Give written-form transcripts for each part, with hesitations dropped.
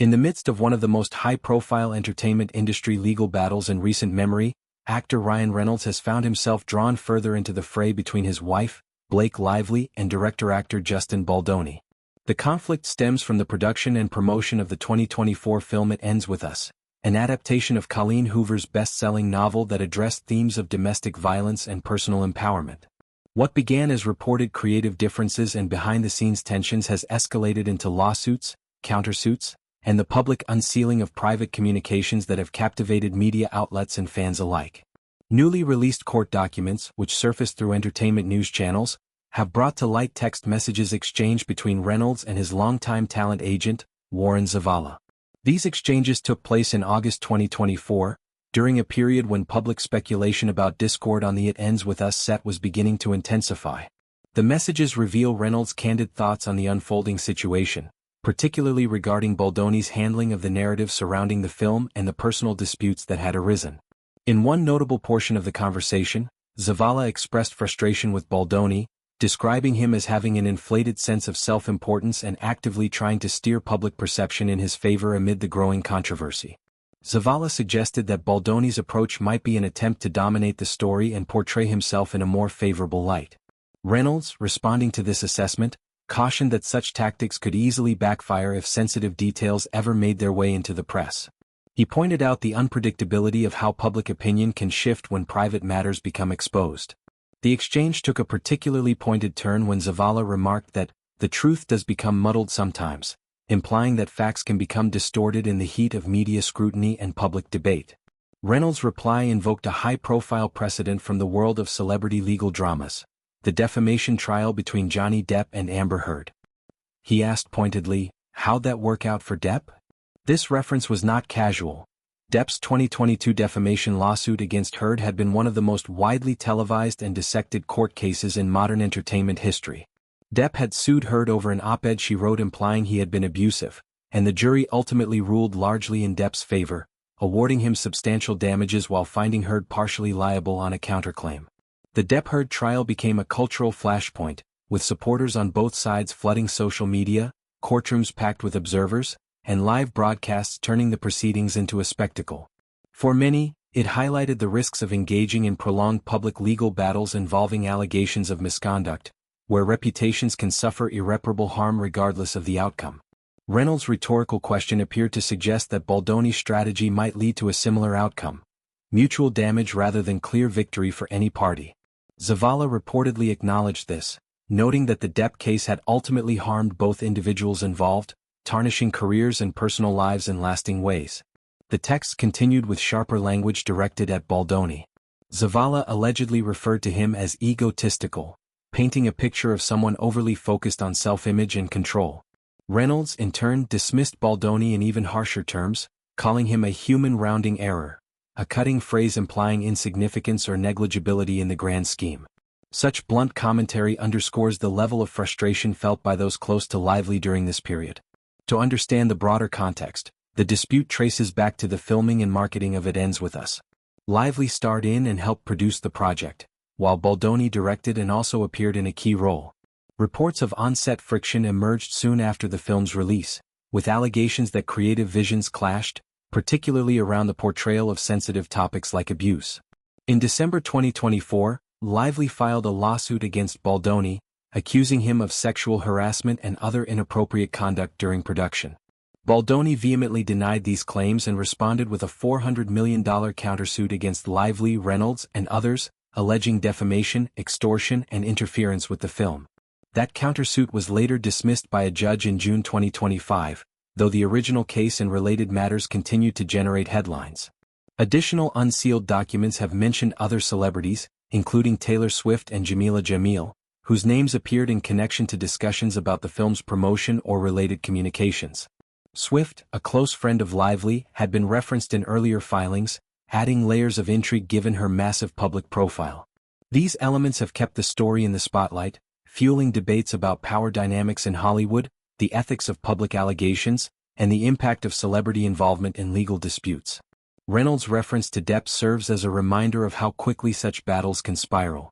In the midst of one of the most high-profile entertainment industry legal battles in recent memory, actor Ryan Reynolds has found himself drawn further into the fray between his wife, Blake Lively, and director-actor Justin Baldoni. The conflict stems from the production and promotion of the 2024 film It Ends With Us, an adaptation of Colleen Hoover's best-selling novel that addressed themes of domestic violence and personal empowerment. What began as reported creative differences and behind-the-scenes tensions has escalated into lawsuits, countersuits, and the public unsealing of private communications that have captivated media outlets and fans alike. Newly released court documents, which surfaced through entertainment news channels, have brought to light text messages exchanged between Reynolds and his longtime talent agent, Warren Zavala. These exchanges took place in August 2024, during a period when public speculation about discord on the It Ends With Us set was beginning to intensify. The messages reveal Reynolds' candid thoughts on the unfolding situation, particularly regarding Baldoni's handling of the narrative surrounding the film and the personal disputes that had arisen. In one notable portion of the conversation, Zavala expressed frustration with Baldoni, describing him as having an inflated sense of self-importance and actively trying to steer public perception in his favor amid the growing controversy. Zavala suggested that Baldoni's approach might be an attempt to dominate the story and portray himself in a more favorable light. Reynolds, responding to this assessment, cautioned that such tactics could easily backfire if sensitive details ever made their way into the press. He pointed out the unpredictability of how public opinion can shift when private matters become exposed. The exchange took a particularly pointed turn when Zavala remarked that the truth does become muddled sometimes, implying that facts can become distorted in the heat of media scrutiny and public debate. Reynolds' reply invoked a high-profile precedent from the world of celebrity legal dramas, the defamation trial between Johnny Depp and Amber Heard. He asked pointedly, "How'd that work out for Depp?" This reference was not casual. Depp's 2022 defamation lawsuit against Heard had been one of the most widely televised and dissected court cases in modern entertainment history. Depp had sued Heard over an op-ed she wrote implying he had been abusive, and the jury ultimately ruled largely in Depp's favor, awarding him substantial damages while finding Heard partially liable on a counterclaim. The Depp-Heard trial became a cultural flashpoint, with supporters on both sides flooding social media, courtrooms packed with observers, and live broadcasts turning the proceedings into a spectacle. For many, it highlighted the risks of engaging in prolonged public legal battles involving allegations of misconduct, where reputations can suffer irreparable harm regardless of the outcome. Reynolds' rhetorical question appeared to suggest that Baldoni's strategy might lead to a similar outcome: mutual damage rather than clear victory for any party. Zavala reportedly acknowledged this, noting that the Depp case had ultimately harmed both individuals involved, tarnishing careers and personal lives in lasting ways. The text continued with sharper language directed at Baldoni. Zavala allegedly referred to him as egotistical, painting a picture of someone overly focused on self-image and control. Reynolds, in turn, dismissed Baldoni in even harsher terms, calling him a human rounding error, a cutting phrase implying insignificance or negligibility in the grand scheme. Such blunt commentary underscores the level of frustration felt by those close to Lively during this period. To understand the broader context, the dispute traces back to the filming and marketing of It Ends With Us. Lively starred in and helped produce the project, while Baldoni directed and also appeared in a key role. Reports of on-set friction emerged soon after the film's release, with allegations that creative visions clashed, particularly around the portrayal of sensitive topics like abuse. In December 2024, Lively filed a lawsuit against Baldoni, accusing him of sexual harassment and other inappropriate conduct during production. Baldoni vehemently denied these claims and responded with a $400 million countersuit against Lively, Reynolds, and others, alleging defamation, extortion, and interference with the film. That countersuit was later dismissed by a judge in June 2025, though the original case and related matters continued to generate headlines. Additional unsealed documents have mentioned other celebrities, including Taylor Swift and Jamila Jamil, whose names appeared in connection to discussions about the film's promotion or related communications. Swift, a close friend of Lively, had been referenced in earlier filings, adding layers of intrigue given her massive public profile. These elements have kept the story in the spotlight, fueling debates about power dynamics in Hollywood, the ethics of public allegations, and the impact of celebrity involvement in legal disputes. Reynolds' reference to Depp serves as a reminder of how quickly such battles can spiral.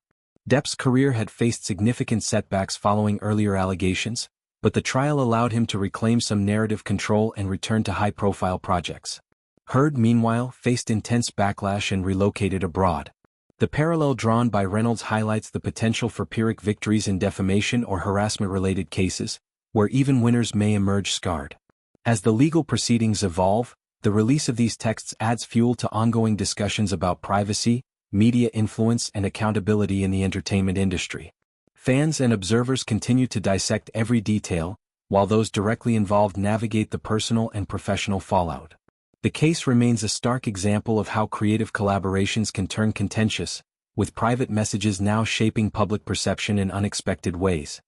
Depp's career had faced significant setbacks following earlier allegations, but the trial allowed him to reclaim some narrative control and return to high-profile projects. Heard, meanwhile, faced intense backlash and relocated abroad. The parallel drawn by Reynolds highlights the potential for Pyrrhic victories in defamation or harassment-related cases, where even winners may emerge scarred. As the legal proceedings evolve, the release of these texts adds fuel to ongoing discussions about privacy, media influence and accountability in the entertainment industry. Fans and observers continue to dissect every detail, while those directly involved navigate the personal and professional fallout. The case remains a stark example of how creative collaborations can turn contentious, with private messages now shaping public perception in unexpected ways.